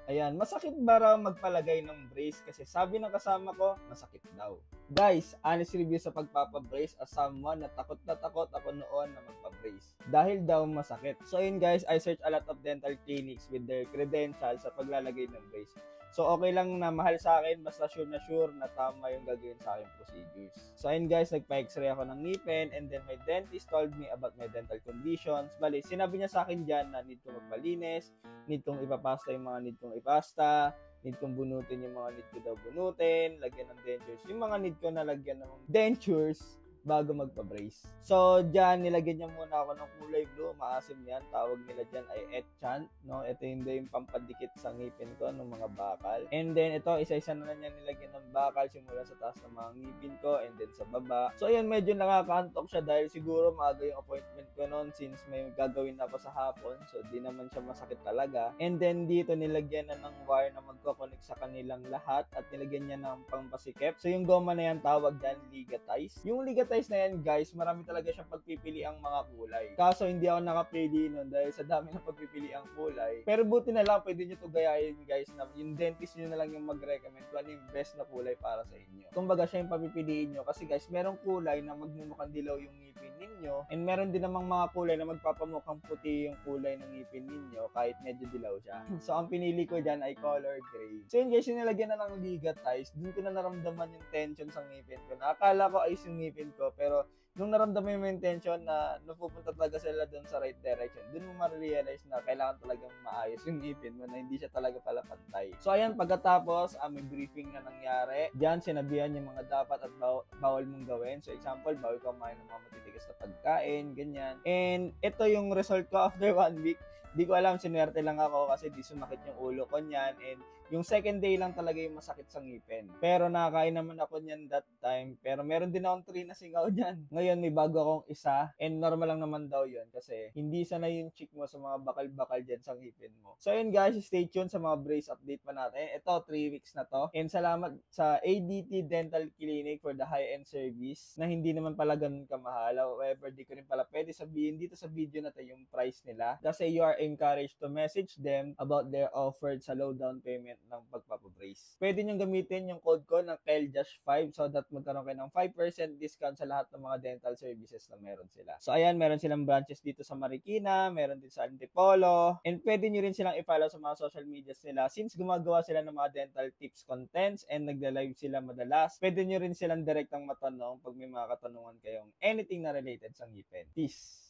Ayan, masakit ba raw magpalagay ng brace? Kasi sabi ng kasama ko, masakit daw. Guys, honest review sa pagpapabrace as someone na takot ako noon na magpa-brace. Dahil daw masakit. So yun guys, I search a lot of dental clinics with their credentials sa paglalagay ng brace. So okay lang na mahal sa akin, basta sure na tama yung gagawin sa aking procedures. So ayun guys, nagpa-x-ray ako ng ngipin and then my dentist told me about my dental conditions. Bali, sinabi niya sa akin dyan na need ko magpalinis, need kong ipapasta yung mga need kong ipasta, need kong bunutin yung mga need ko daw bunutin, lagyan ng dentures. Yung mga need ko na lagyan ng dentures bago magpa-brace. So, dyan, nilagyan niya muna ako ng kulay blue. Maasim yan. Tawag nila dyan ay etchant. No? Ito yung pampadikit sa ngipin ko ng mga bakal. And then, ito, isa-isa na niya nilagyan ng bakal simula sa taas ng mga ngipin ko and then sa baba. So, ayan, medyo nakakaantok siya dahil siguro maaga yung appointment ko noon since may gagawin na pa sa hapon. So, di naman siya masakit talaga. And then, dito nilagyan na ng wire na magkoconnect sa kanilang lahat at nilagyan niya ng pampasikip. So, yung goma na yan, tawag dyan ligatize. Yung ligatize na yan guys, marami talaga siyang pagpipili ang mga kulay. Kaso hindi ako nakapili nun dahil sa dami ng pagpipili ang kulay. Pero buti na lang, pwede nyo to gayahin guys na yung dentist nyo na lang yung mag-recommend kung ano yung best na kulay para sa inyo. Kumbaga siya yung papipiliin nyo kasi guys, merong kulay na magmumukhang dilaw yung ngipin ninyo and meron din namang mga kulay na magpapamukhang puti yung kulay ng ngipin ninyo kahit medyo dilaw siya. So ang pinili ko dyan ay color gray. So yun guys, yung nilagyan na ng ligatize, dun ko na naramdaman yung tension sa ngipin ko. Nakakala ko ayos yung ngipin ko pero nung naramdaman mo yung intention na napupunta talaga sila doon sa right direction, doon mo ma-realize na kailangan talagang maayos yung ngipin mo na hindi siya talaga pala pantay. So ayan, pagkatapos, may briefing na nangyari. Diyan, sinabihan yung mga dapat at bawal mong gawin. So example, bawal ka kumain ng mga matitigas na pagkain, ganyan. And ito yung result ko after 1 week. Di ko alam, sinuwerte lang ako kasi di sumakit yung ulo ko niyan. And yung second day lang talaga yung masakit sa ngipin. Pero nakakain naman ako niyan that time. Pero meron din akong 3 na singaw niyan. Ngayon may bago akong isa. And normal lang naman daw yun kasi hindi sanay yung cheek mo sa mga bakal-bakal dyan sa ngipin mo. So yun guys, stay tuned sa mga brace update pa natin. Ito, 3 weeks na to. And salamat sa ADT Dental Clinic for the high-end service na hindi naman pala ganun kamahal. However, di ko rin pala pwede sabihin dito sa video na to yung price nila. Kasi you are encouraged to message them about their offered sa low down payment ng pagpapabrace. Pwede nyo gamitin yung code ko ng KELJASH5 so that magkaroon kayo ng 5% discount sa lahat ng mga dental services na meron sila. So ayan, meron silang branches dito sa Marikina, meron din sa Antipolo, and pwede nyo rin silang i-follow sa mga social medias nila since gumagawa sila ng mga dental tips contents and nagla-live sila madalas. Pwede nyo rin silang direktang matanong pag may mga katanungan kayong anything na related sa ngipin. Peace!